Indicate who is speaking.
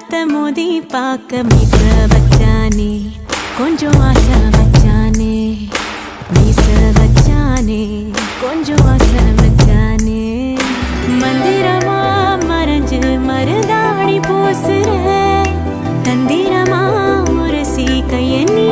Speaker 1: முகத்தை மோதி பார்க்க மீச வச்சானே கொஞ்சம் ஆசை வச்சானே மீச வச்சானே கொஞ்சம் ஆசை வச்சானே மந்திரமா மறைஞ்சு மருதாணி பூசுற தந்திரமா ஒரு சீ கையெண்ணி